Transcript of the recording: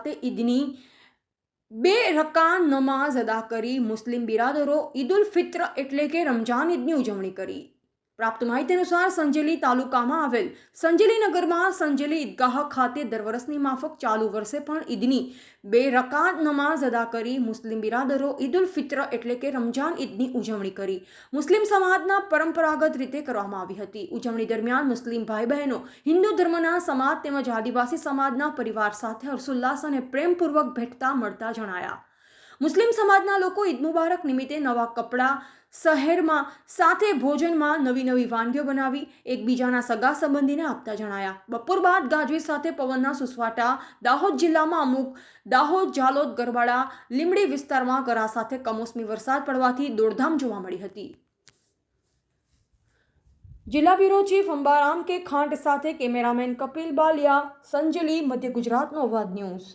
ખાતે ઈદની 2 રકાત નમાઝ અદા કરી મુસ્લિમ બિરાદરો ઈદ ઉલ ફિત્ર એટલે કે રમજાન ઈદની ઉજવણી કરી। પ્રાપ્ત માહિતી અનુસાર સંજેલી તાલુકામાં આવેલ સંજેલી નગરમાં સંજેલી ઈદગાહ ખાતે દર વર્ષની માફક ચાલુ વર્ષે પણ ઈદની 2 રકાત નમાઝ અદા કરી મુસ્લિમ બિરાદરો ઈદ ઉલ ફિત્ર એટલે કે રમજાન ઈદની ઉજવણી કરી। મુસ્લિમ સમાજના પરંપરાગત રીતે કરવામાં આવી હતી। ઉજવણી દરમિયાન મુસ્લિમ ભાઈ બહેનો હિન્દુ ધર્મના સમાજ તેમજ આદિવાસી સમાજના પરિવાર સાથે હર્ષોલ્લાસ અને પ્રેમપૂર્વક ભેટતા મળતા જણાયા। મુસ્લિમ સમાજના લોકો ઈદ મુબારક નિમિત્તે નવા કપડાં શહેરમાં સાથે ભોજનમાં નવી વાનગીઓ બનાવી એકબીજાના સગા સંબંધીને આપતા જણાયા। બપોર બાદ ગાજવીજ સાથે પવનના સુસવાટા દાહોદ જિલ્લામાં અમુક દાહોદ જાલોદ ગરવાડા લીમડી વિસ્તારમાં કરા સાથે કમોસમી વરસાદ પડવાથી દોડધામ જોવા મળી હતી। જિલ્લા બ્યુરો ચીફ અંબારામ કે ખાંટ સાથે કેમેરામેન કપિલ બાલિયા, સંજેલી, મધ્ય ગુજરાતનો અવાજ ન્યૂઝ।